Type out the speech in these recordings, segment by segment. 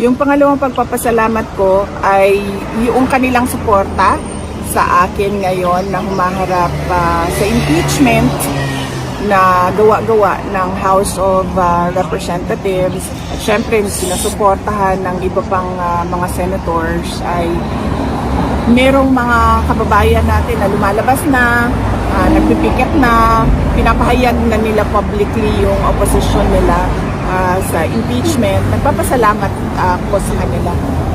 Yung pangalawang pagpapasalamat ko ay yung kanilang suporta sa akin ngayon na humaharap sa impeachment na gawa-gawa ng House of Representatives. At syempre, sinusuportahan ng iba pang mga senators ay merong mga kababayan natin na lumalabas na, nagpipikit na, pinapahayag na nila publicly yung opposition nila sa impeachment. Nagpapasalamat ko sa kanila.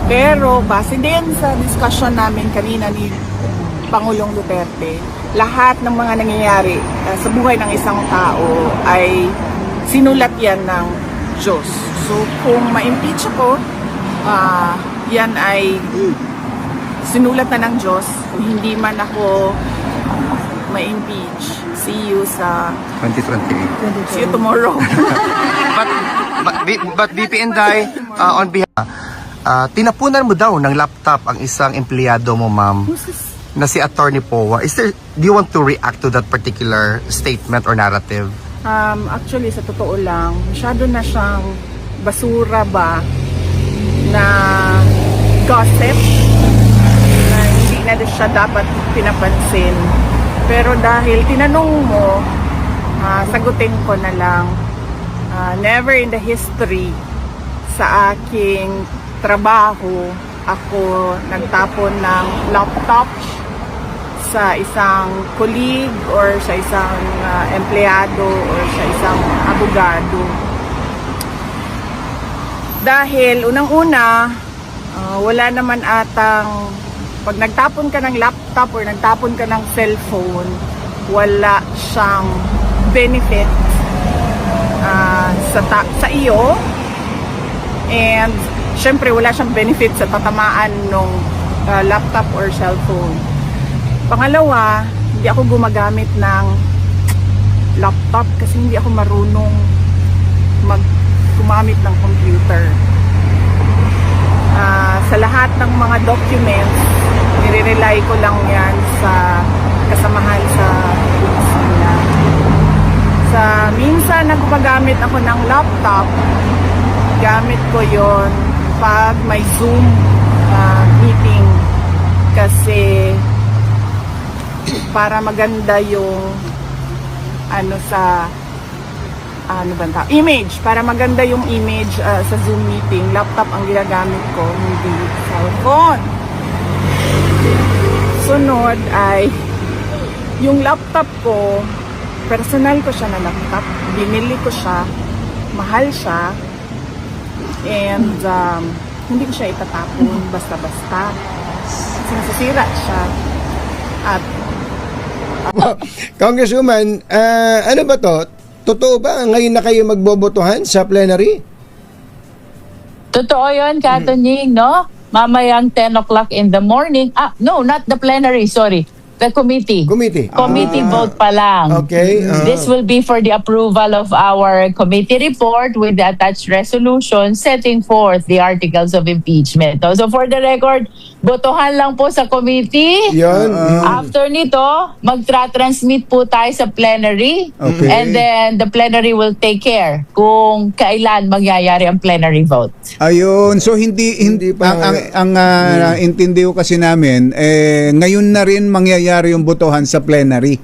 Pero base din sa discussion namin kanina ni Pangulong Duterte, lahat ng mga nangyayari sa buhay ng isang tao ay sinulat yan ng Diyos. So kung ma-impeach ako, yan ay sinulat na ng Diyos. Kung hindi man ako ma-impeach, see you sa 2028. see you tomorrow. But VP Inday, on behalf, tinapunan mo daw ng laptop ang isang empleyado mo, ma'am, na si Attorney Powa. Do you want to react to that particular statement or narrative? Actually, sa totoo lang, masyado na siyang basura ba na gossip na hindi na siya dapat pinapansin. Pero dahil tinanong mo, sagutin ko na lang, never in the history sa aking trabaho ako nagtapon ng laptop sa isang colleague or sa isang empleyado or sa isang abogado. Dahil unang-una, wala naman atang, pag nagtapon ka ng laptop or nagtapon ka ng cellphone, wala siyang benefit sa iyo, and syempre wala siyang benefit sa tatamaan ng laptop or cellphone. Pangalawa, hindi ako gumagamit ng laptop kasi hindi ako marunong gumamit ng computer. Sa lahat ng mga documents, nire-rely ko lang yan sa kasamahan sa opisina. Sa minsan na gumagamit ako ng laptop, gamit ko yon pag may Zoom meeting kasi para maganda yung image, para maganda yung image sa Zoom meeting, laptop ang ginagamit ko, hindi cellphone. Sunod ay yung laptop ko, personal ko siya na laptop, binili ko siya, mahal siya, and hindi ko siya itatapon basta-basta. Sinisira siya. At Congresswoman, ano ba to? Totoo ba ngayon na kayo magbobotohan sa plenary? Totoo yun, Katunying, no? Mamayang 10 o'clock in the morning. No, not the plenary, sorry. The committee. Committee vote pa lang. Okay. This will be for the approval of our committee report with the attached resolution setting forth the articles of impeachment. So for the record, botohan lang po sa committee. Yun. After nito, magtra-transmit po tayo sa plenary. Okay. And then the plenary will take care kung kailan mangyayari ang plenary vote. Ayun, so hindi pa ang intindi ko kasi namin ngayon na rin mangyayari yung botohan sa plenary.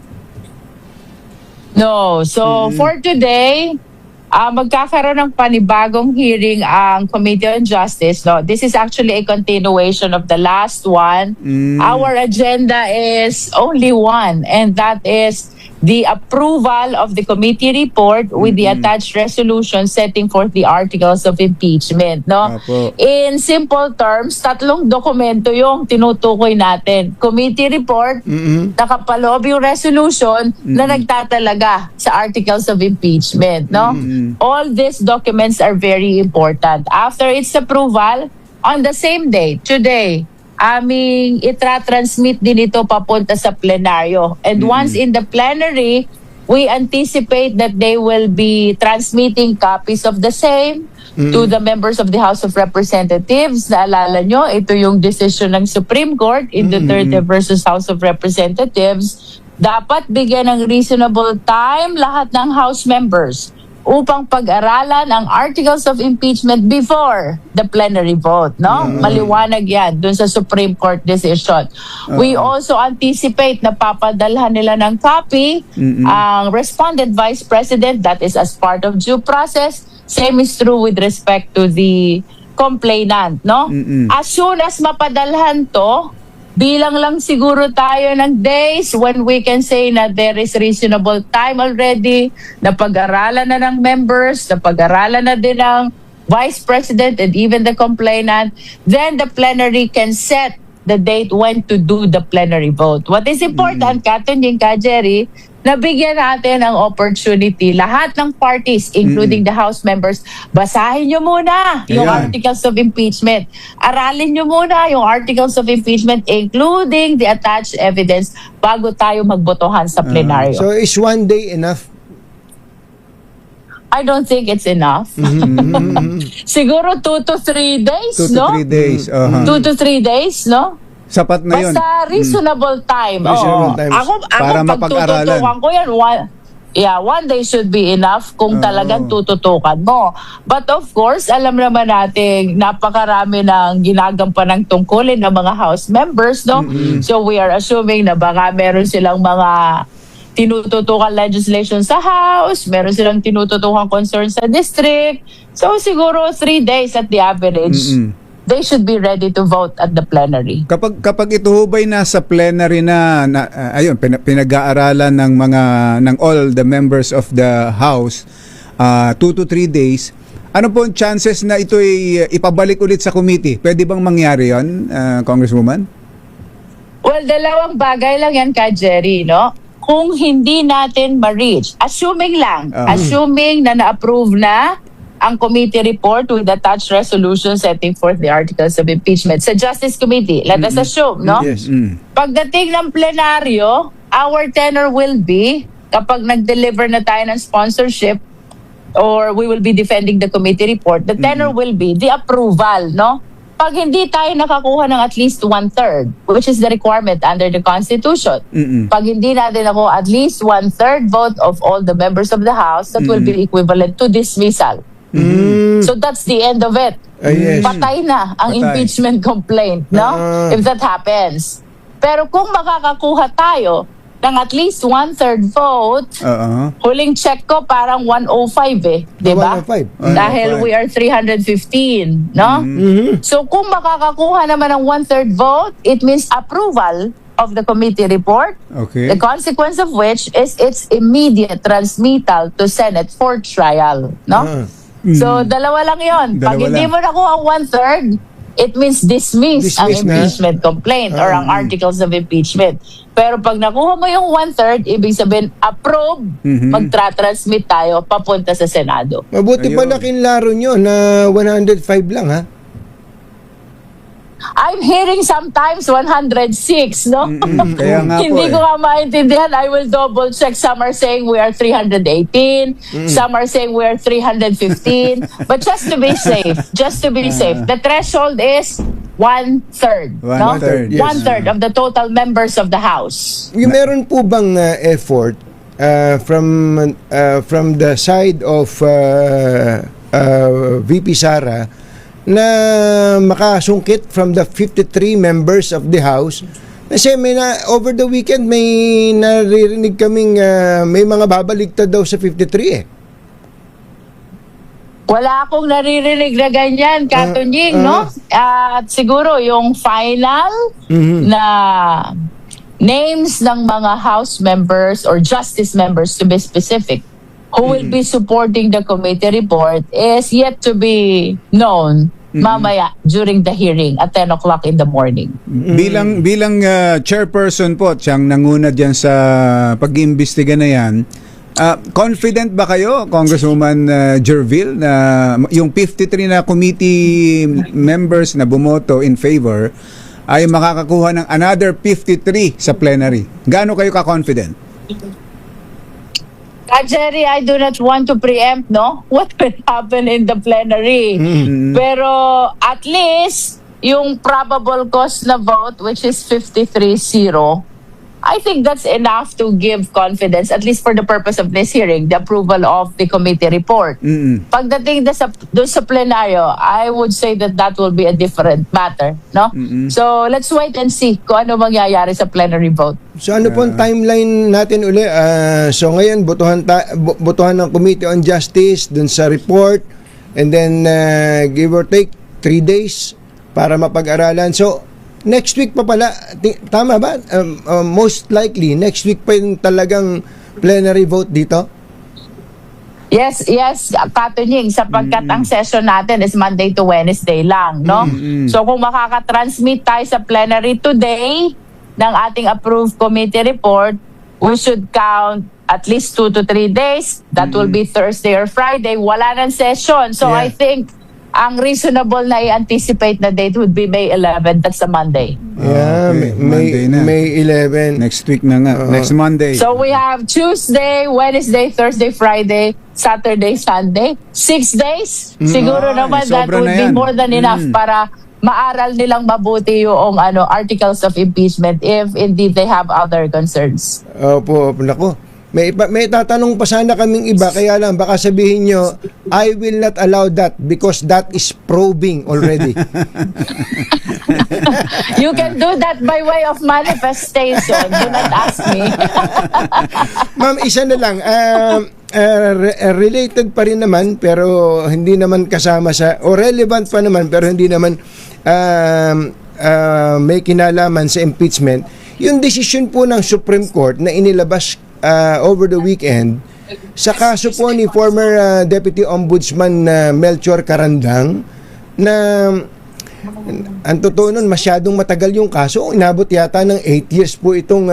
No, so for today, magkakaroon ng panibagong hearing ang Committee on Justice. No, this is actually a continuation of the last one. Our agenda is only one, and that is the approval of the committee report with the attached resolution setting forth the articles of impeachment. No, Apo. in simple terms, tatlong dokumento yung tinutukoy natin. Committee report, nakapaloob yung resolution na nagtatalaga sa articles of impeachment. No, all these documents are very important. After its approval, on the same day, today, aming itra-transmit din ito papunta sa plenaryo. And once in the plenary, we anticipate that they will be transmitting copies of the same to the members of the House of Representatives. Naalala nyo, ito yung decision ng Supreme Court in Duterte versus House of Representatives. Dapat bigyan ng reasonable time lahat ng House members upang pag-aralan ang articles of impeachment before the plenary vote, no? Maliwanag 'yan dun sa Supreme Court decision. We also anticipate na papadalhan nila ng copy ang respondent vice president, that is as part of due process. Same is true with respect to the complainant, no? As soon as mapadalhan to, bilang lang siguro tayo ng days when we can say na there is reasonable time already, na pag-aralan na ng members, na pag-aralan na din ng vice president and even the complainant, then the plenary can set the date when to do the plenary vote. What is important, Katunying, Jerry, na bigyan natin ang opportunity, lahat ng parties, including the House members, basahin nyo muna yung Ayan. articles of impeachment. Aralin nyo muna yung articles of impeachment, including the attached evidence, bago tayo magbotohan sa plenaryo. So is one day enough? I don't think it's enough. Siguro 2 to 3 days, 2 to no? 3 days. 2 to 3 days, no? Sapat na yun. Basta reasonable time. Reasonable Oo. time. Ako Para pag mapag-aralan. tututukan ko yan, one day should be enough kung talagang tututukan mo. But of course, alam naman natin, napakarami ng ginagampan ng tungkulin ng mga House members, no? So we are assuming na baka meron silang mga tinututukan legislation sa House, meron silang tinututukan concern sa district. So siguro 3 days at the average. They should be ready to vote at the plenary. Kapag ito hubay nasa plenary na ayun pinag-aaralan ng all the members of the House 2 to 3 days, ano po ang chances na ito ay ipabalik ulit sa committee? Pwede bang mangyari 'yon, Congresswoman? Well, dalawang bagay lang yan, Jerry, no? Kung hindi natin ma-reach, assuming na na-approve na ang committee report with attached resolution setting forth the articles of impeachment sa Justice Committee. Let us assume, no? Yes. Pagdating ng plenaryo, our tenor will be, kapag nag-deliver na tayo ng sponsorship or we will be defending the committee report, the tenor will be the approval, no? Pag hindi tayo nakakuha ng at least 1/3, which is the requirement under the Constitution, pag hindi natin ako at least 1/3 vote of all the members of the House, that will be equivalent to dismissal. So that's the end of it. Yes. Patay na ang Patay. impeachment complaint, no? If that happens. Pero kung makakakuha tayo ng at least 1/3 vote, huling check ko parang 105 di ba? 105. Dahil we are 315, no? So kung makakakuha naman ng 1/3 vote, it means approval of the committee report. Okay. The consequence of which is its immediate transmittal to Senate for trial, no? So dalawa lang 'yon. Pag Dalawa hindi lang. mo nakuha ang 1/3, it means dismiss ang Dismiss na. impeachment complaint or ang articles of impeachment. Pero pag nakuha mo yung 1/3, ibig sabihin approve, magtra-transmit tayo papunta sa Senado. Mabuti pa Ayun. nakinlaro nyo na 105 lang, ha? I'm hearing sometimes 106, no? Kaya nga po Hindi ko nga maintindihan. I will double check. Some are saying we are 318. Some are saying we are 315. But just to be safe, the threshold is 1/3. No? 1/3, yes. 1/3 of the total members of the House. Yung meron po bang effort from the side of VP Sara na makasungkit from the 53 members of the House? Kasi over the weekend may naririnig kaming may mga babaligtad daw sa 53 Wala akong naririnig na ganyan, Katunying, no? At siguro yung final na names ng mga House members or Justice members, to be specific, who will be supporting the committee report is yet to be known mamaya during the hearing at 10 o'clock in the morning. Bilang chairperson po, siyang nanguna diyan sa pag-iimbestiga na yan, confident ba kayo, Congresswoman Jerville, na yung 53 na committee members na bumoto in favor ay makakakuha ng another 53 sa plenary? Gaano kayo ka-confident? Jerry, I do not want to preempt, no, what will happen in the plenary. Pero at least yung probable cause na vote, which is 53-0, I think that's enough to give confidence, at least for the purpose of this hearing, the approval of the committee report. Pagdating doon sa plenaryo, I would say that will be a different matter, no? So let's wait and see kung ano mangyayari sa plenary vote. So ano po ang timeline natin uli? So ngayon, botohan ng Committee on Justice dun sa report, and then give or take 3 days para mapag-aralan. So next week pa pala, tama ba? Most likely, next week pa yung talagang plenary vote dito? Yes, Katunying, sapagkat ang session natin is Monday to Wednesday lang, no? So kung makaka-transmit tayo sa plenary today ng ating approved committee report, we should count at least 2 to 3 days. That will be Thursday or Friday. Wala ng session. So Yeah. I think ang reasonable na i-anticipate na date would be May 11. That's a Monday. Yeah, Okay, Monday na. May 11. Next week na nga. Next Monday. So we have Tuesday, Wednesday, Thursday, Friday, Saturday, Sunday. 6 days. Siguro naman that sobra would na be yan. more than enough para maaral nilang mabuti yung articles of impeachment if indeed they have other concerns. Opo, nako. May tatanong pa sana kaming iba, kaya lang baka sabihin nyo, I will not allow that because that is probing already. You can do that by way of manifestation. Do not ask me. Ma'am, isa na lang. Related pa rin naman, pero hindi naman kasama sa, o relevant pa naman, pero hindi naman may kinalaman sa impeachment. Yung decision po ng Supreme Court na inilabas over the weekend sa kaso po ni former Deputy Ombudsman Melchor Carandang, na ang totoo nun, masyadong matagal yung kaso. Inabot yata ng 8 years po itong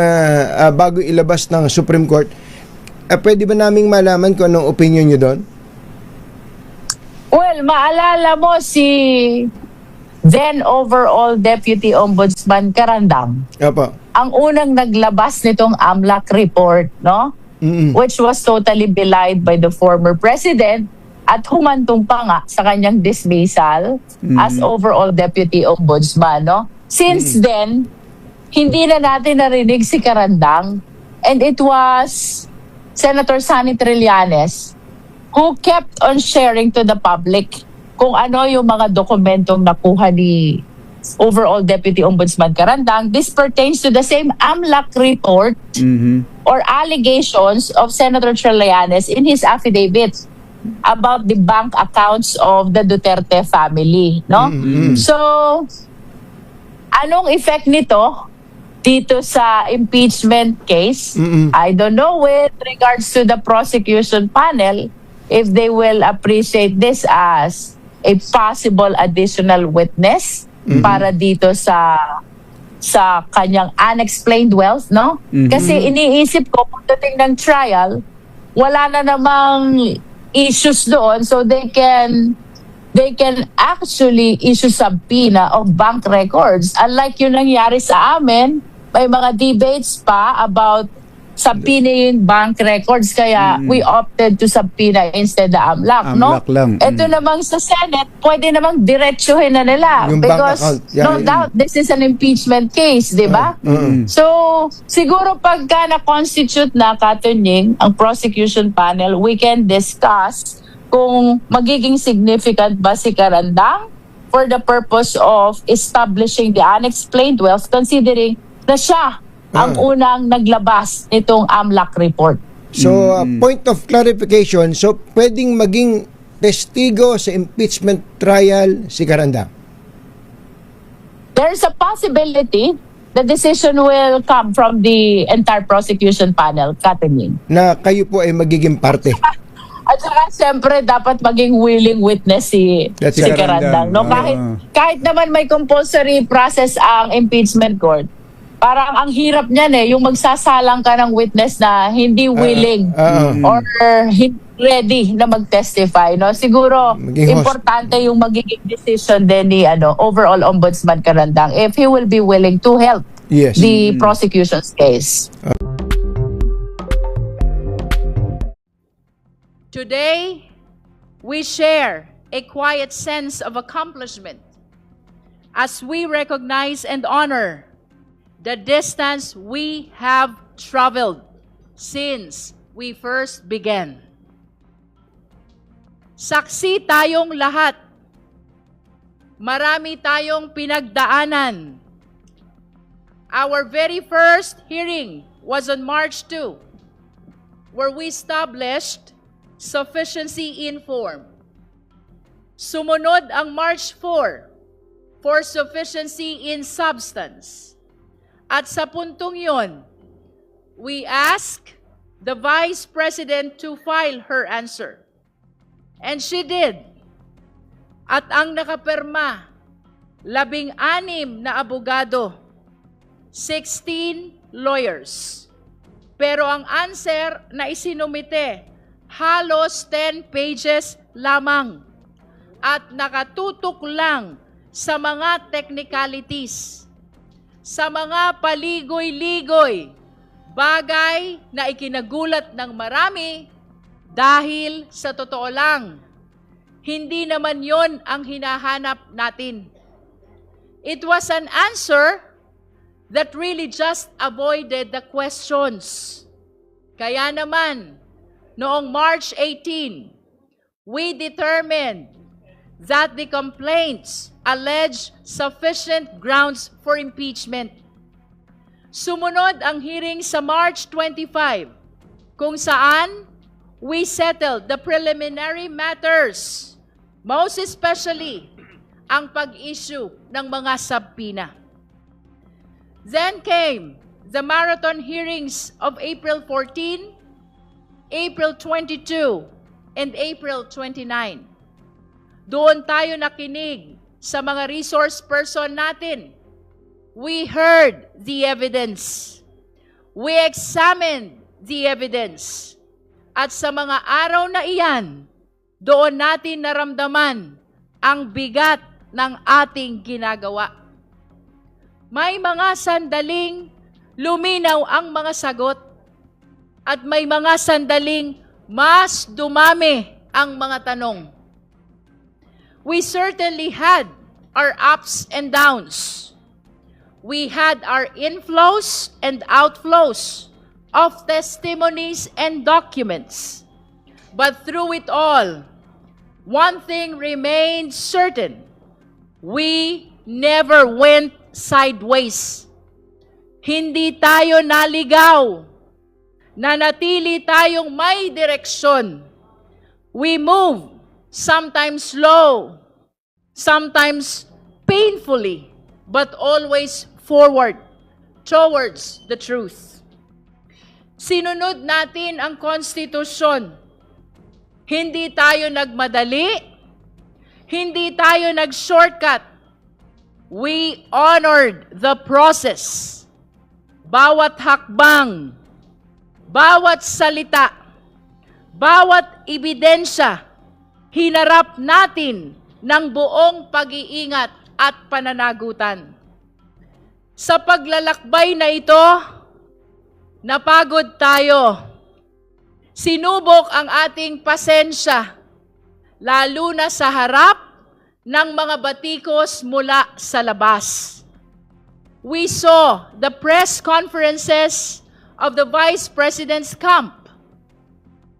bago ilabas ng Supreme Court. Pwede ba naming malaman kung anong opinion nyo doon? Well, maalala mo si then overall Deputy Ombudsman Carandang. Opo. Ang unang naglabas nitong AMLAC report, no? Which was totally belied by the former president at humantong pa nga sa kanyang dismissal as overall Deputy Ombudsman, no? Since then, hindi na natin narinig si Carandang, and it was Senator Sonny Trillanes who kept on sharing to the public kung ano yung mga dokumentong nakuha ni overall Deputy Ombudsman Carandang. This pertains to the same AMLAC report or allegations of Senator Trillanes in his affidavit about the bank accounts of the Duterte family, no? So, anong effect nito dito sa impeachment case? I don't know with regards to the prosecution panel if they will appreciate this as a possible additional witness para dito sa kanyang unexplained wealth, no? Kasi iniisip ko pagdating ng trial, wala na namang issues doon, so they can actually issue subpoena of bank records. Unlike yung nangyari sa amin, may mga debates pa about subpoenaing bank records, kaya we opted to subpoena instead the AMLAC, no? AMLAC lang. Ito namang sa Senate, pwede namang diretsuhin na nila Yung bank because account. Yeah, no doubt this is an impeachment case, di ba? So, siguro pagka na-constitute na, Katunying, ang prosecution panel, we can discuss kung magiging significant ba si Carandang for the purpose of establishing the unexplained wealth, considering na siya ang unang naglabas nitong AMLAC report. So, point of clarification, so pwedeng maging testigo sa impeachment trial si Carandang? There's a possibility the decision will come from the entire prosecution panel, Katunying. Na kayo po ay magiging parte. At saka siyempre dapat maging willing witness si That's si it. Carandang. No? Kahit naman may compulsory process ang impeachment court, parang ang hirap niyan yung magsasalang ka ng witness na hindi willing or hindi ready na mag-testify. No? Siguro Maging host. importante yung magiging decision din ni overall Ombudsman Carandang if he will be willing to help Yes. the prosecution's case. Today, we share a quiet sense of accomplishment as we recognize and honor the distance we have traveled since we first began. Saksi tayong lahat. Marami tayong pinagdaanan. Our very first hearing was on March 2, where we established sufficiency in form. Sumunod ang March 4 for sufficiency in substance. At sa puntong yon, we asked the Vice President to file her answer. And she did. At ang nakapirma, 16 na abogado, 16 lawyers. Pero ang answer na isinumite, halos 10 pages lamang. At nakatutok lang sa mga technicalities, sa mga paligoy-ligoy, bagay na ikinagulat ng marami dahil sa totoo lang, hindi naman yon ang hinahanap natin. It was an answer that really just avoided the questions. Kaya naman, noong March 18, we determined that the complaints allege sufficient grounds for impeachment. Sumunod ang hearing sa March 25, kung saan we settled the preliminary matters, most especially ang pag-issue ng mga subpoena. Then came the marathon hearings of April 14, April 22, and April 29. Doon tayo nakinig sa mga resource person natin. We heard the evidence. We examined the evidence. At sa mga araw na iyan, doon natin naramdaman ang bigat ng ating ginagawa. May mga sandaling luminaw ang mga sagot at may mga sandaling mas dumami ang mga tanong. We certainly had our ups and downs. We had our inflows and outflows of testimonies and documents. But through it all, one thing remained certain. We never went sideways. Hindi tayo naligaw. Nanatili tayong may direksyon. We move, sometimes slow, sometimes painfully, but always forward towards the truth. Sinunod natin ang konstitusyon. Hindi tayo nagmadali. Hindi tayo nag-shortcut. We honored the process. Bawat hakbang, bawat salita, bawat ebidensya, hinarap natin ng buong pag-iingat at pananagutan. Sa paglalakbay na ito, napagod tayo. Sinubok ang ating pasensya, lalo na sa harap ng mga batikos mula sa labas. We saw the press conferences of the Vice President's camp.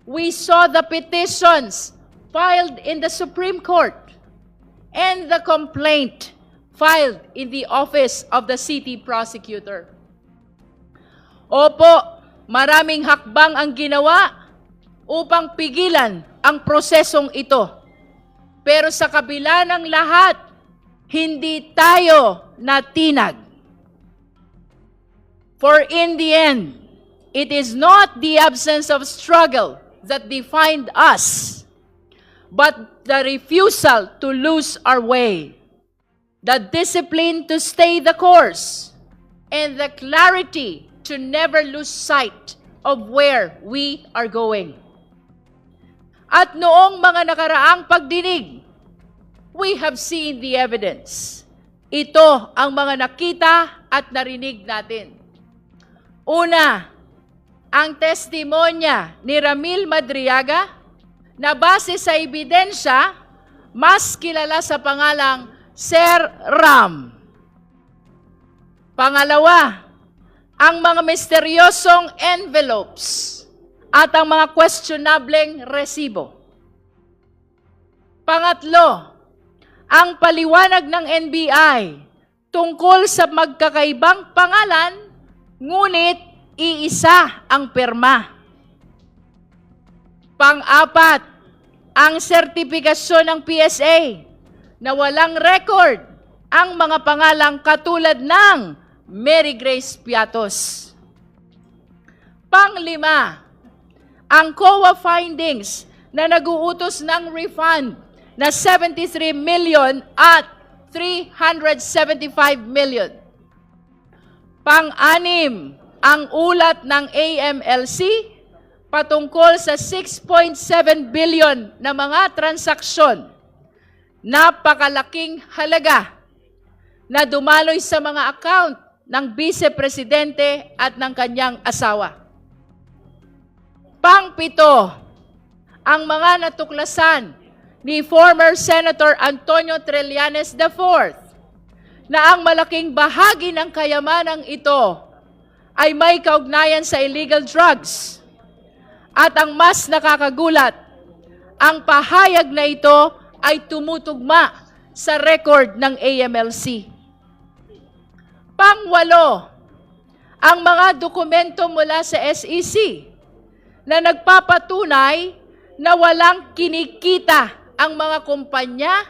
We saw the petitions filed in the Supreme Court and the complaint filed in the office of the city prosecutor. Opo, maraming hakbang ang ginawa upang pigilan ang prosesong ito. Pero sa kabila ng lahat, hindi tayo natinag. For in the end, it is not the absence of struggle that defined us, but the refusal to lose our way, the discipline to stay the course, and the clarity to never lose sight of where we are going. At noong mga nakaraang pagdinig, we have seen the evidence. Ito ang mga nakita at narinig natin. Una, ang testimonya ni Ramil Madriaga na base sa ebidensya, mas kilala sa pangalang Sir Ram. Pangalawa, ang mga misteryosong envelopes at ang mga questionableng resibo. Pangatlo, ang paliwanag ng NBI tungkol sa magkakaibang pangalan, ngunit iisa ang pirma. Pang-apat, ang sertipikasyon ng PSA na walang record ang mga pangalang katulad ng Mary Grace Piatos. Pang-lima, ang COA findings na nag-uutos ng refund na 73 million at 375 million. Pang-anim, ang ulat ng AMLC patungkol sa 6.7 billion na mga transaksyon, napakalaking halaga na dumaloy sa mga account ng Vice Presidente at ng kanyang asawa. Pang-pito, ang mga natuklasan ni former Senator Antonio Trillanes IV na ang malaking bahagi ng kayamanang ito ay may kaugnayan sa illegal drugs. At ang mas nakakagulat, ang pahayag na ito ay tumutugma sa record ng AMLC. Pangwalo, ang mga dokumento mula sa SEC na nagpapatunay na walang kinikita ang mga kumpanya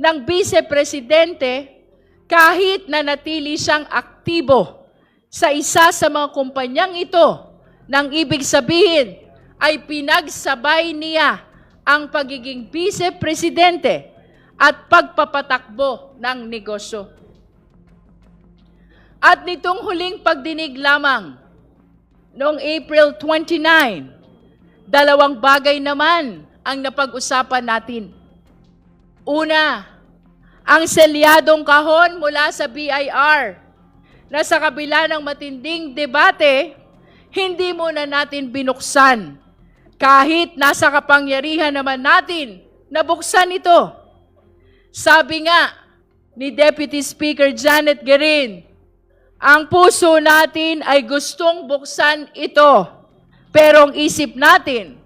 ng Vice Presidente kahit na natili siyang aktibo sa isa sa mga kumpanyang ito, nang ibig sabihin ay pinagsabay niya ang pagiging Vice Presidente at pagpapatakbo ng negosyo. At nitong huling pagdinig lamang, noong April 29, dalawang bagay naman ang napag-usapan natin. Una, ang selyadong kahon mula sa BIR na sa kabila ng matinding debate, hindi muna natin binuksan kahit nasa kapangyarihan naman natin na buksan ito. Sabi nga ni Deputy Speaker Janet Guerin, ang puso natin ay gustong buksan ito, pero ang isip natin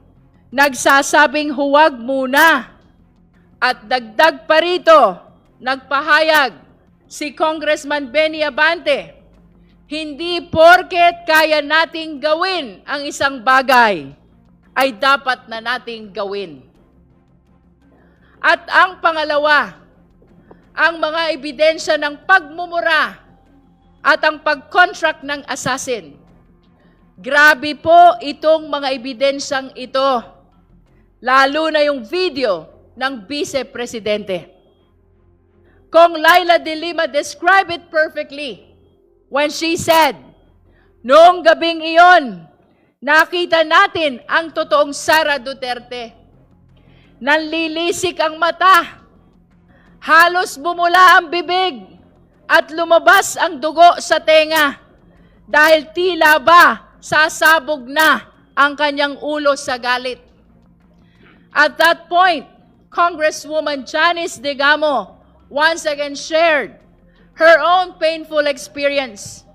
nagsasabing huwag muna. At dagdag pa rito, nagpahayag si Congressman Benny Abante, hindi porket kaya nating gawin ang isang bagay, ay dapat na nating gawin. At ang pangalawa, ang mga ebidensya ng pagmumura at ang pag-contract ng assassin. Grabe po itong mga ebidensyang ito, lalo na yung video ng Vice Presidente. Kong Laila de Lima described it perfectly when she said, noong gabing iyon, nakita natin ang totoong Sara Duterte. Nanlilisik ang mata, halos bumula ang bibig, at lumabas ang dugo sa tenga dahil tila ba sasabog na ang kanyang ulo sa galit. At that point, Congresswoman Janice Digamo once again shared her own painful experience.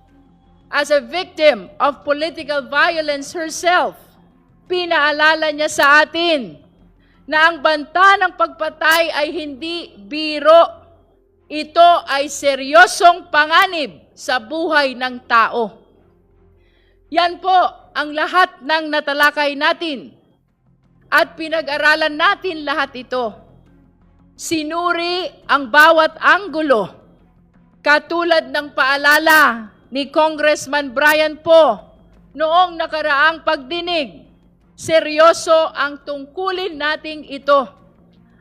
As a victim of political violence herself, pinaalala niya sa atin na ang banta ng pagpatay ay hindi biro. Ito ay seryosong panganib sa buhay ng tao. Yan po ang lahat ng natalakay natin at pinag-aralan natin lahat ito. Sinuri ang bawat anggulo, katulad ng paalala ni Congressman Brian Poe noong nakaraang pagdinig. Seryoso ang tungkulin nating ito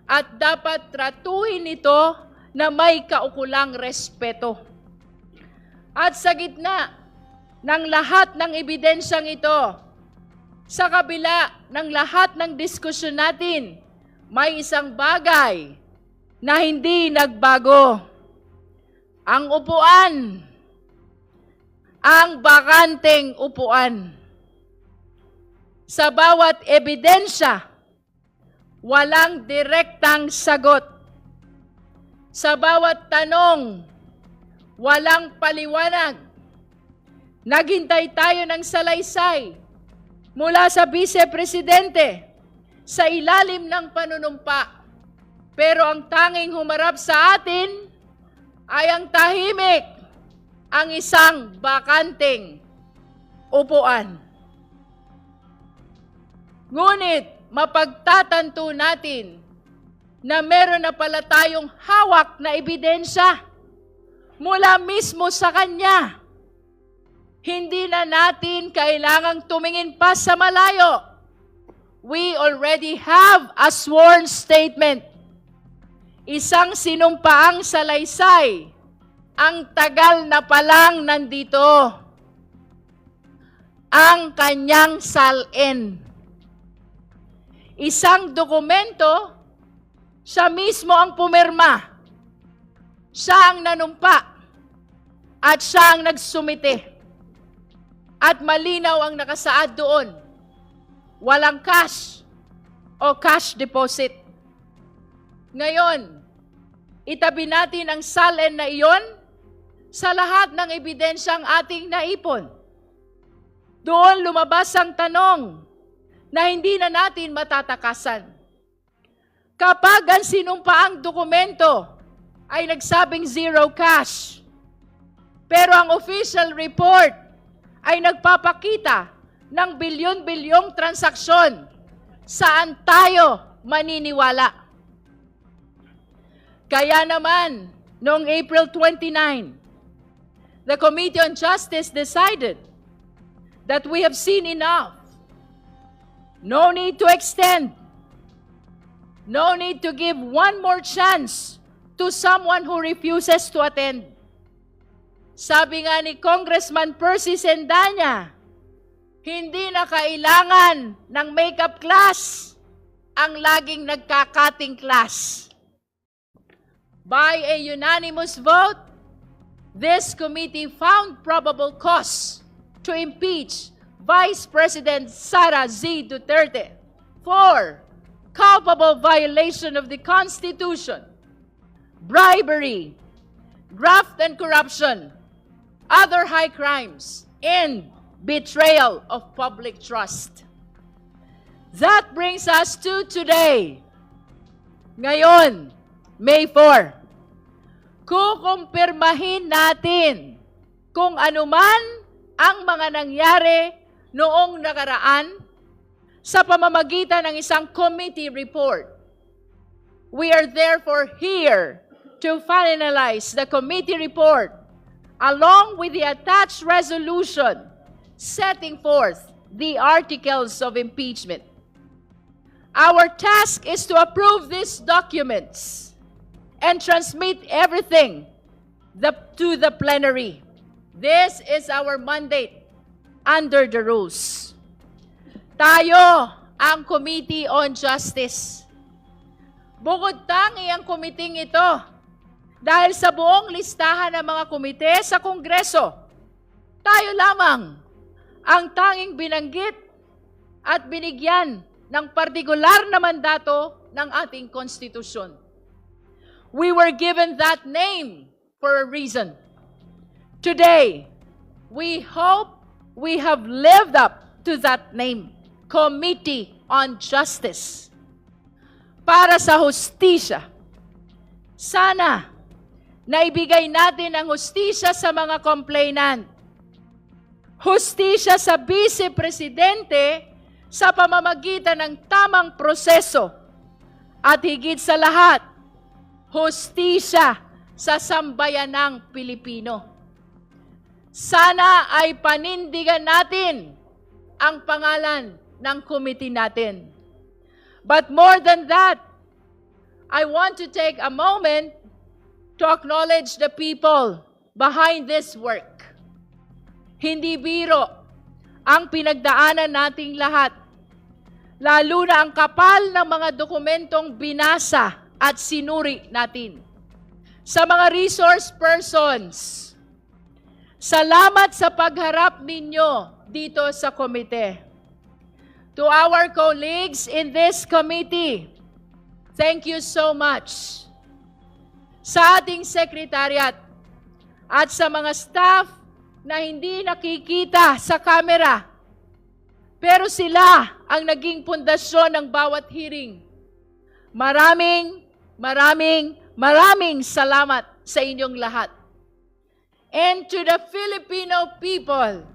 at dapat tratuhin ito na may kaukulang respeto. At sa gitna ng lahat ng ebidensyang ito, sa kabila ng lahat ng diskusyon natin, may isang bagay na hindi nagbago. Ang upuan, ang bakanteng upuan. Sa bawat ebidensya, walang direktang sagot. Sa bawat tanong, walang paliwanag. Naghintay tayo ng salaysay mula sa Vice-Presidente sa ilalim ng panunumpa. Pero ang tanging humarap sa atin ay ang tahimik, ang isang bakanteng upuan. Ngunit mapagtatanto natin na meron na pala tayong hawak na ebidensya mula mismo sa Kanya. Hindi na natin kailangang tumingin pa sa malayo. We already have a sworn statement. Isang sinumpaang salaysay. Ang tagal na palang nandito. Ang kanyang salin. Isang dokumento, siya mismo ang pumirma. Siya ang nanumpa. At siya ang nagsumite. At malinaw ang nakasaad doon. Walang cash o cash deposit. Ngayon, itabi natin ang salin na iyon sa lahat ng ebidensyang ating naipon. Doon lumabas ang tanong na hindi na natin matatakasan. Kapag ang sinumpaang dokumento ay nagsabing zero cash, pero ang official report ay nagpapakita ng bilyon-bilyong transaksyon, saan tayo maniniwala? Kaya naman, noong April 29, the Committee on Justice decided that we have seen enough. No need to extend. No need to give one more chance to someone who refuses to attend. Sabi nga ni Congressman Percy Sendanya, hindi na kailangan ng makeup class ang laging nagkakating class. By a unanimous vote, this committee found probable cause to impeach Vice President Sara Z. Duterte for culpable violation of the Constitution, bribery, graft and corruption, other high crimes, and betrayal of public trust. That brings us to today. Ngayon, May 4. Kukumpirmahin natin kung anuman ang mga nangyari noong nakaraan sa pamamagitan ng isang committee report. We are therefore here to finalize the committee report along with the attached resolution setting forth the articles of impeachment. Our task is to approve these documents and transmit everything to the plenary. This is our mandate under the rules. Tayo ang Committee on Justice. Bukod tangi ang committee ito dahil sa buong listahan ng mga komite sa Kongreso, tayo lamang ang tanging binanggit at binigyan ng partikular na mandato ng ating konstitusyon. We were given that name for a reason. Today, we hope we have lived up to that name, Committee on Justice. Para sa hustisya, sana naibigay natin ang hustisya sa mga complainant. Hustisya sa Vice-Presidente sa pamamagitan ng tamang proseso. At higit sa lahat, hustisya sa sambayanang Pilipino. Sana ay panindigan natin ang pangalan ng committee natin. But more than that, I want to take a moment to acknowledge the people behind this work. Hindi biro ang pinagdaanan nating lahat, lalo na ang kapal ng mga dokumentong binasa at sinuri natin. Sa mga resource persons, salamat sa pagharap ninyo dito sa komite. To our colleagues in this committee, thank you so much. Sa ating secretariat at sa mga staff na hindi nakikita sa kamera, pero sila ang naging pundasyon ng bawat hearing. Maraming salamat sa inyong lahat. And to the Filipino people,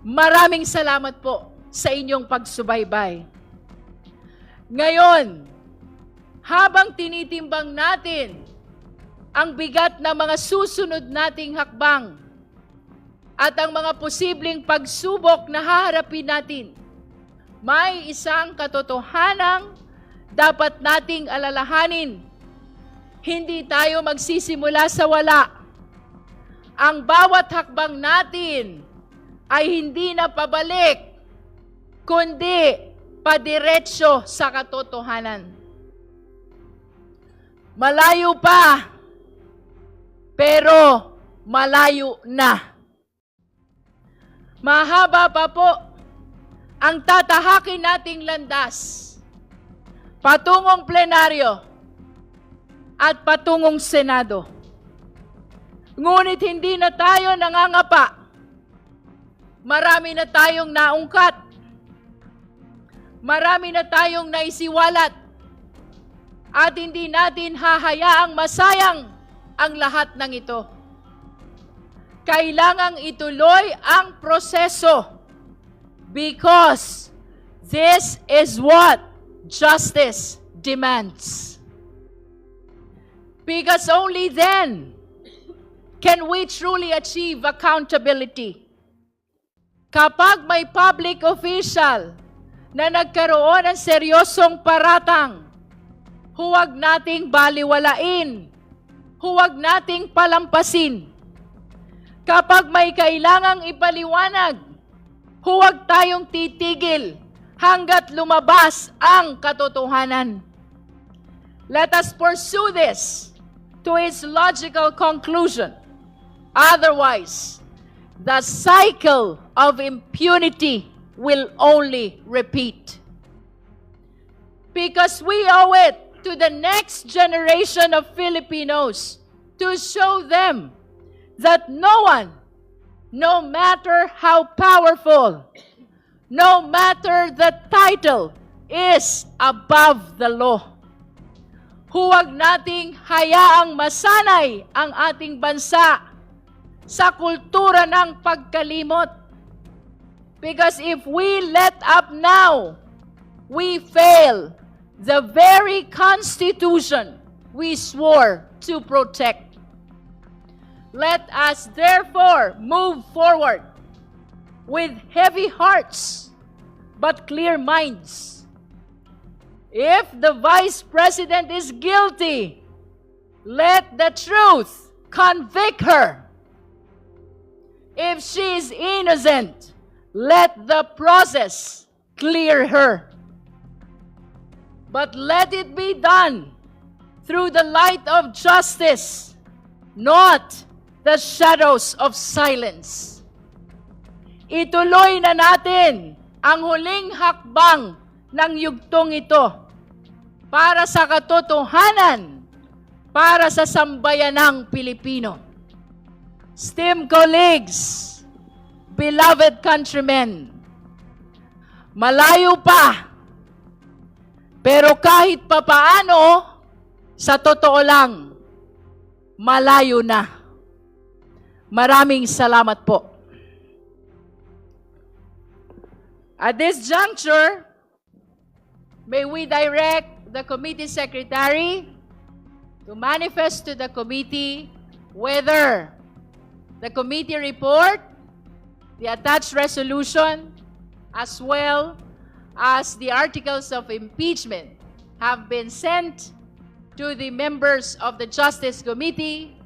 maraming salamat po sa inyong pagsubaybay. Ngayon, habang tinitimbang natin ang bigat ng mga susunod nating hakbang at ang mga posibleng pagsubok na haharapin natin, may isang katotohanang dapat nating alalahanin. Hindi tayo magsisimula sa wala. Ang bawat hakbang natin ay hindi na pabalik, kundi padiretso sa katotohanan. Malayo pa, pero malayo na. Mahaba pa po ang tatahakin nating landas patungong plenaryo at patungong Senado. Ngunit hindi na tayo nangangapa. Marami na tayong naungkat. Marami na tayong naisiwalat. At hindi natin hahayaang masayang ang lahat ng ito. Kailangang ituloy ang proseso because this is what justice demands. Because only then can we truly achieve accountability. Kapag may public official na nagkaroon ng seryosong paratang, huwag nating baliwalain, huwag nating palampasin. Kapag may kailangang ipaliwanag, huwag tayong titigil hanggat lumabas ang katotohanan. Let us pursue this to its logical conclusion. Otherwise, the cycle of impunity will only repeat. Because we owe it to the next generation of Filipinos to show them that no one, no matter how powerful, no matter the title, is above the law. Huwag nating hayaang masanay ang ating bansa sa kultura ng pagkalimot. Because if we let up now, we fail the very Constitution we swore to protect. Let us therefore move forward with heavy hearts but clear minds. If the Vice President is guilty, let the truth convict her. If she is innocent, let the process clear her. But let it be done through the light of justice, not the shadows of silence. Ituloy na natin ang huling hakbang ng yugtong ito para sa katotohanan, para sa sambayanang Pilipino. Esteemed colleagues, beloved countrymen, malayo pa, pero kahit papaano, sa totoo lang, malayo na. Maraming salamat po. At this juncture, may we direct the committee secretary to manifest to the committee whether the committee report, the attached resolution, as well as the articles of impeachment have been sent to the members of the Justice Committee,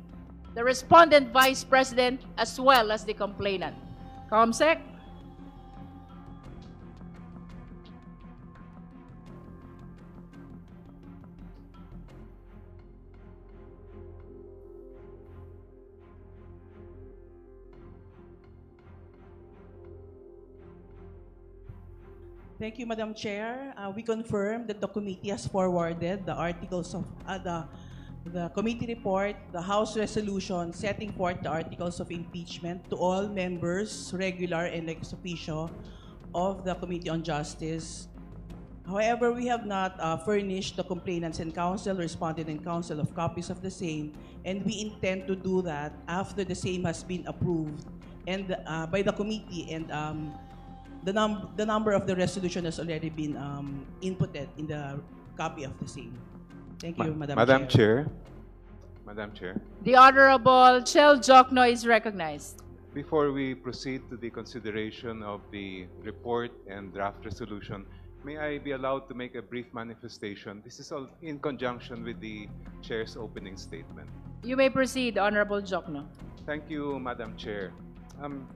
the respondent Vice President, as well as the complainant. Comsec. Thank you, Madam Chair. We confirm that the committee has forwarded the articles of the the committee report, the House resolution setting forth the articles of impeachment to all members, regular and ex officio, of the Committee on Justice. However, we have not furnished the complainants and counsel, respondent and counsel of copies of the same, and we intend to do that after the same has been approved and by the committee, and the number of the resolution has already been inputted in the copy of the same. Thank you, Madam Chair. Madam Chair, The Honorable Chel Jokno is recognized. before we proceed to the consideration of the report and draft resolution, may I be allowed to make a brief manifestation? This is all in conjunction with the Chair's opening statement. You may proceed, Honorable Jokno. Thank you, Madam Chair.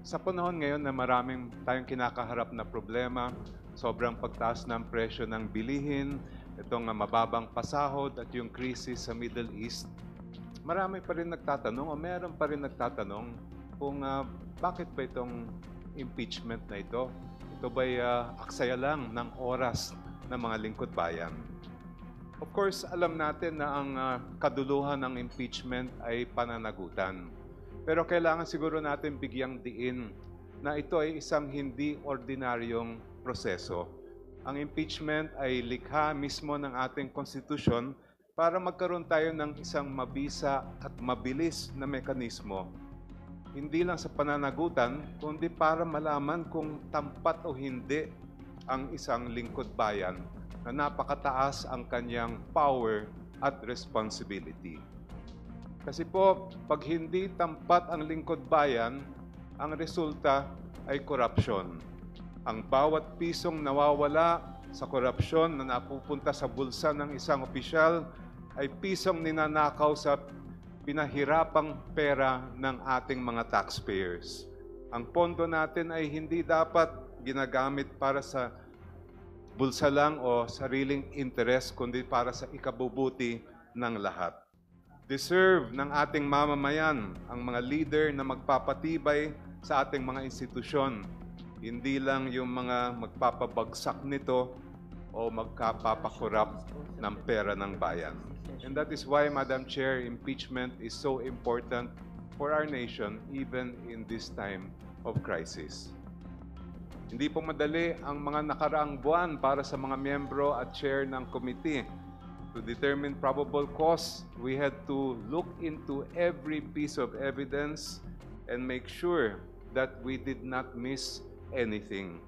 Sa panahon ngayon na maraming tayong kinakaharap na problema, sobrang pagtaas ng presyo ng bilihin, itong mababang pasahod at yung krisis sa Middle East, marami pa rin nagtatanong o meron pa rin nagtatanong kung bakit ba itong impeachment na ito? Ito ba'y aksaya lang ng oras ng mga lingkod bayan? Of course, alam natin na ang kaduluhan ng impeachment ay pananagutan. Pero kailangan siguro natin bigyang diin na ito ay isang hindi ordinaryong proseso. Ang impeachment ay likha mismo ng ating konstitusyon para magkaroon tayo ng isang mabisa at mabilis na mekanismo. Hindi lang sa pananagutan, kundi para malaman kung tampat o hindi ang isang lingkod bayan na napakataas ang kanyang power at responsibility. Kasi po, pag hindi tampat ang lingkod bayan, ang resulta ay korupsyon. Ang bawat pisong nawawala sa korupsyon na napupunta sa bulsa ng isang opisyal ay pisong ninanakaw sa pinahirapang pera ng ating mga taxpayers. Ang pondo natin ay hindi dapat ginagamit para sa bulsa lang o sariling interes, kundi para sa ikabubuti ng lahat. Deserve ng ating mamamayan ang mga leader na magpapatibay sa ating mga institusyon. Hindi lang yung mga magpapabagsak nito o magkapapakorap ng pera ng bayan. And that is why, Madam Chair, impeachment is so important for our nation even in this time of crisis. Hindi po madali ang mga nakaraang buwan para sa mga miyembro at chair ng committee. To determine probable cause, we had to look into every piece of evidence and make sure that we did not miss anything.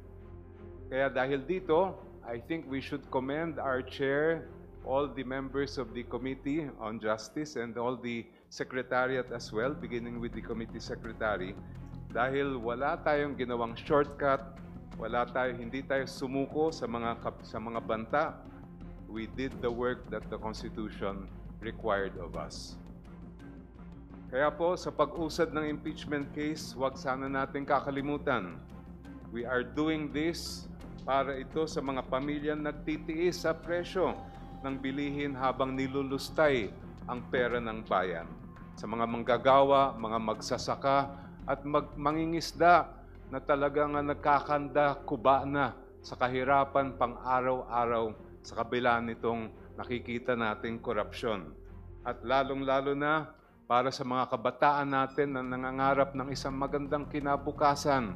Kaya dahil dito, I think we should commend our chair, all the members of the Committee on Justice, and all the secretariat as well, beginning with the committee secretary, dahil wala tayong ginawang shortcut, hindi tayo sumuko sa mga banta. We did the work that the Constitution required of us. Kaya po, sa pag-usad ng impeachment case, huwag sana natin kakalimutan. We are doing this para ito sa mga pamilyang nagtitiis sa presyo ng bilihin habang nilulustay ang pera ng bayan. Sa mga manggagawa, mga magsasaka, at mangingisda na talagang nagkakanda kuba na sa kahirapan pang araw-araw sa kabila nitong nakikita nating korupsyon. At lalong-lalo na para sa mga kabataan natin na nangangarap ng isang magandang kinabukasan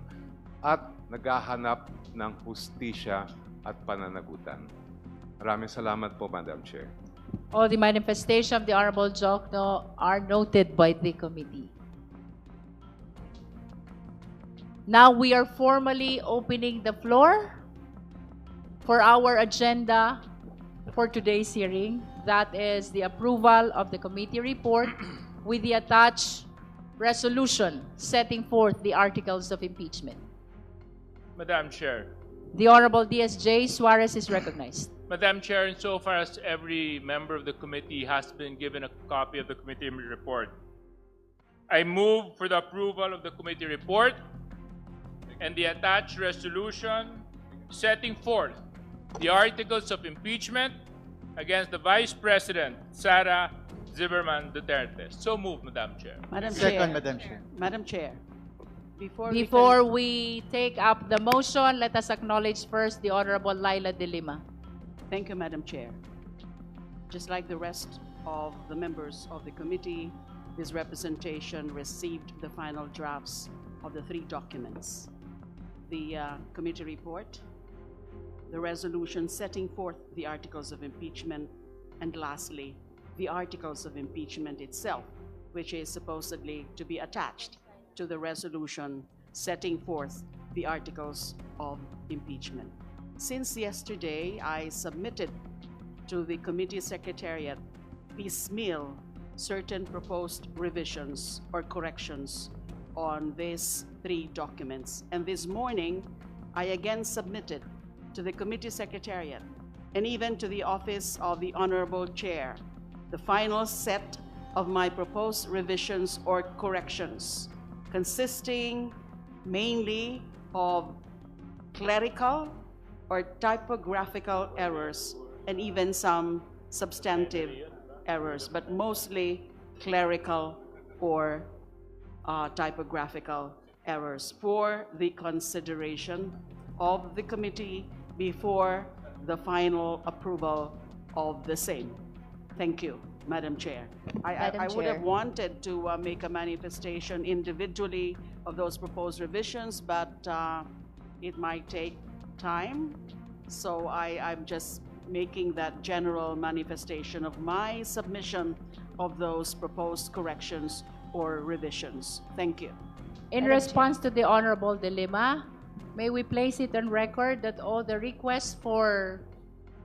at naghahanap ng hustisya at pananagutan. Maraming salamat po, Madam Chair. All the manifestation of the Honorable Jokno are noted by the committee. Now we are formally opening the floor for our agenda for today's hearing. That is the approval of the committee report with the attached resolution setting forth the articles of impeachment. Madam Chair. The Honorable DSJ Suarez is recognized. Madam Chair, insofar as every member of the committee has been given a copy of the committee report, I move for the approval of the committee report and the attached resolution setting forth the articles of impeachment against the Vice President, Sara Zimmerman Duterte. So moved, Madam Chair. Madam Second, Chair. Madam Chair. Madam Chair. Before we take up the motion, let us acknowledge first the Honorable Laila de Lima. Thank you, Madam Chair. Just like the rest of the members of the committee, this representation received the final drafts of the 3 documents: the committee report, the resolution setting forth the articles of impeachment, and lastly, the articles of impeachment itself, which is supposedly to be attached to the resolution setting forth the articles of impeachment. Since yesterday, I submitted to the committee secretariat piecemeal certain proposed revisions or corrections on these 3 documents. And this morning, I again submitted to the committee secretariat and even to the office of the Honorable Chair the final set of my proposed revisions or corrections, consisting mainly of clerical or typographical errors and even some substantive errors, but mostly clerical or typographical errors for the consideration of the committee before the final approval of the same. Thank you, Madam Chair. I would have wanted to make a manifestation individually of those proposed revisions, but it might take time. So I'm just making that general manifestation of my submission of those proposed corrections or revisions. Thank you. In response to the Honorable Dilemma, may we place it on record that all the requests for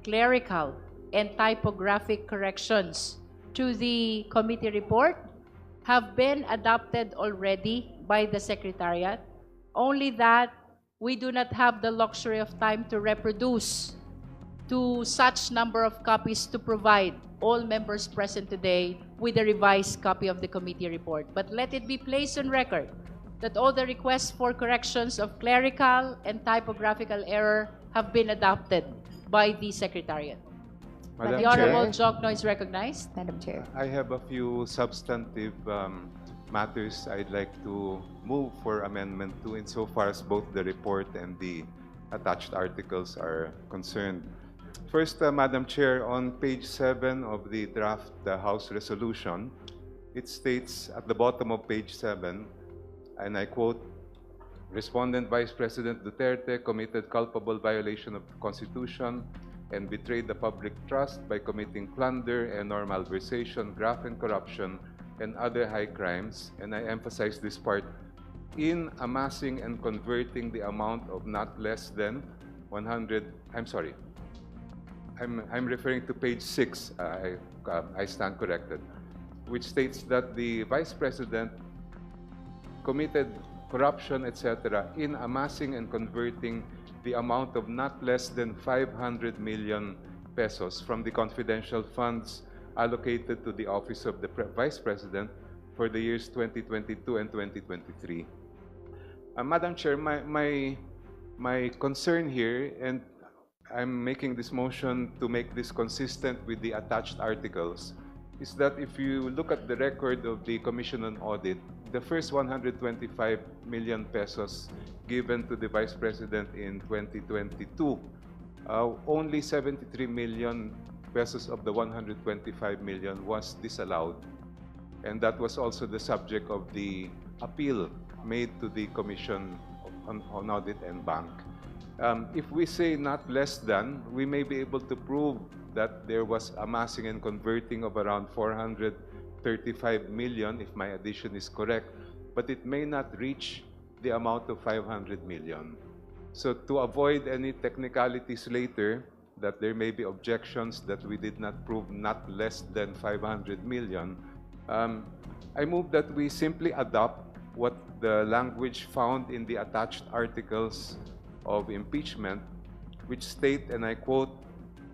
clerical and typographic corrections to the committee report have been adopted already by the Secretariat, only that we do not have the luxury of time to reproduce to such number of copies to provide all members present today with a revised copy of the committee report. But let it be placed on record that all the requests for corrections of clerical and typographical error have been adopted by the Secretariat. Madam The Honorable Chair, Jokno is recognized. Madam Chair. I have a few substantive matters I'd like to move for amendment to insofar as both the report and the attached articles are concerned. First, Madam Chair, on page 7 of the draft House resolution, it states at the bottom of page 7, and I quote, "Respondent Vice President Duterte committed culpable violation of the Constitution and betrayed the public trust by committing plunder and or malversation, graft and corruption, and other high crimes," and I emphasize this part, "in amassing and converting the amount of not less than 100," I'm referring to page 6, I stand corrected, which states that the Vice President committed corruption, etc., in amassing and converting the amount of not less than 500 million pesos from the confidential funds allocated to the Office of the Vice President for the years 2022 and 2023. Madam Chair, my concern here, and I'm making this motion to make this consistent with the attached articles, is that if you look at the record of the Commission on Audit, the first 125 million pesos given to the Vice President in 2022, only 73 million pesos of the 125 million was disallowed. And that was also the subject of the appeal made to the Commission on Audit and Bank. If we say not less than, we may be able to prove that there was amassing and converting of around 435 million, if my addition is correct, but it may not reach the amount of 500 million. So to avoid any technicalities later, that there may be objections that we did not prove not less than 500 million, I move that we simply adopt what the language found in the attached articles of impeachment, which state, and I quote,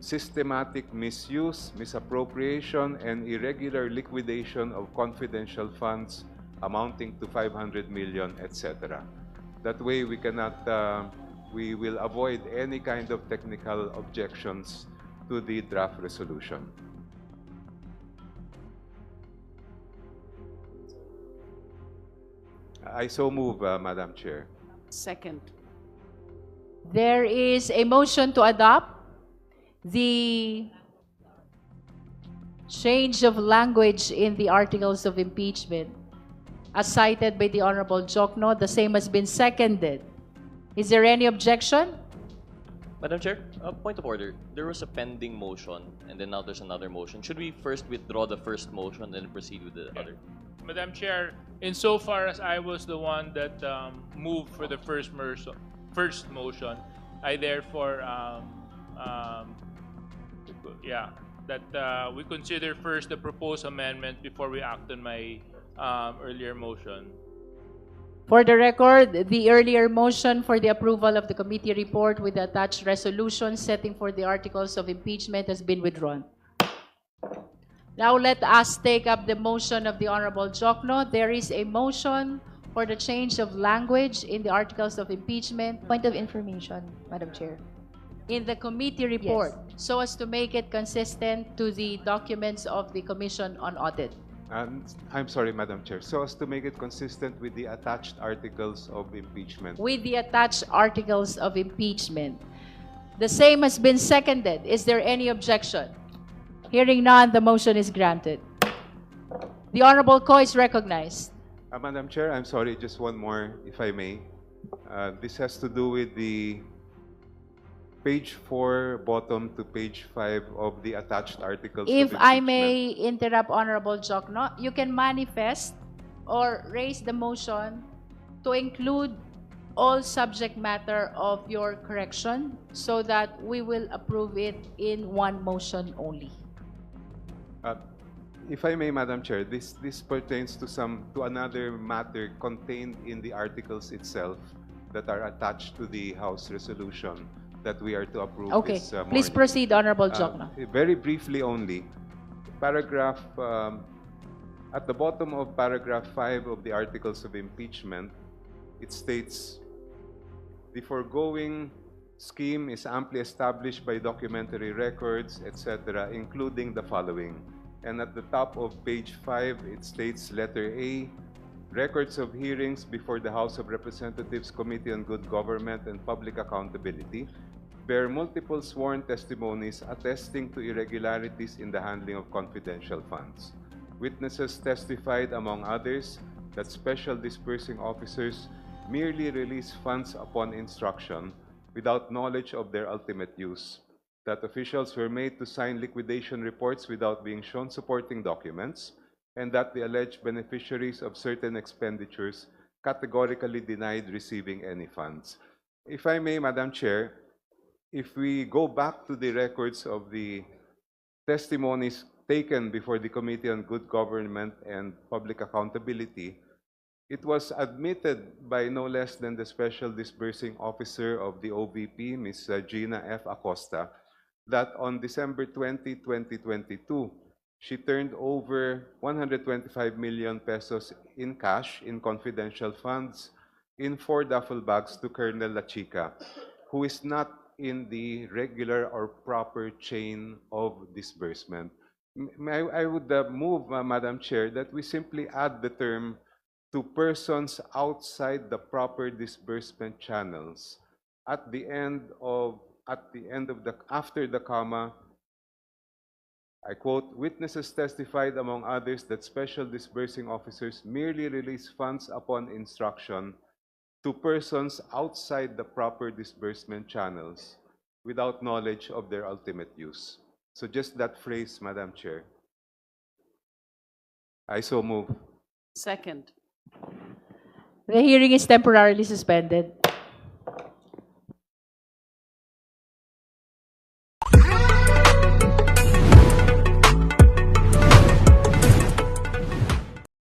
"systematic misuse, misappropriation, and irregular liquidation of confidential funds amounting to 500 million, etc." That way we cannot, we will avoid any kind of technical objections to the draft resolution. I so move, Madam Chair. Second. There is a motion to adopt the change of language in the articles of impeachment, as cited by the Honorable Jokno. The same has been seconded. Is there any objection? Madam Chair, point of order. There was a pending motion, and then now there's another motion. Should we first withdraw the first motion and then proceed with the other? Madam Chair, insofar as I was the one that moved for the first motion, I therefore, we consider first the proposed amendment before we act on my earlier motion. For the record, the earlier motion for the approval of the committee report with the attached resolution setting for the articles of impeachment has been withdrawn. Now let us take up the motion of the Honorable Jokno. There is a motion for the change of language in the articles of impeachment. Point of information, Madam Chair. In the committee report, so as to make it consistent to the documents of the Commission on Audit. I'm sorry, Madam Chair. So as to make it consistent with the attached articles of impeachment. With the attached articles of impeachment. The same has been seconded. Is there any objection? Hearing none, the motion is granted. The Honorable Ko is recognized. Madam Chair, I'm sorry, just one more, if I may. This has to do with the page 4, bottom to page 5 of the attached articles of If impeachment. I may interrupt Honorable Jokno, you can manifest or raise the motion to include all subject matter of your correction so that we will approve it in one motion only. If I may, Madam Chair, this pertains to another matter contained in the articles itself that are attached to the House resolution that we are to approve Okay, this morning. please proceed, Honorable Jokno. Very briefly only, paragraph at the bottom of paragraph 5 of the articles of impeachment, it states, the foregoing scheme is amply established by documentary records, etc., including the following. And at the top of page 5, it states, letter A, records of hearings before the House of Representatives Committee on Good Government and Public Accountability bear multiple sworn testimonies attesting to irregularities in the handling of confidential funds. Witnesses testified, among others, that special disbursing officers merely release funds upon instruction without knowledge of their ultimate use, that officials were made to sign liquidation reports without being shown supporting documents, and that the alleged beneficiaries of certain expenditures categorically denied receiving any funds. If I may, Madam Chair, if we go back to the records of the testimonies taken before the Committee on Good Government and Public Accountability, it was admitted by no less than the Special Disbursing Officer of the OVP, Ms. Gina F. Acosta, that on December 20, 2022, she turned over 125 million pesos in cash in confidential funds in 4 duffel bags to Colonel La Chica, who is not in the regular or proper chain of disbursement. I would move, Madam Chair, that we simply add the term to persons outside the proper disbursement channels at the end of after the comma. I quote, witnesses testified, among others, that special disbursing officers merely release funds upon instruction to persons outside the proper disbursement channels without knowledge of their ultimate use. So just that phrase, Madam Chair. I so move. Second. The hearing is temporarily suspended.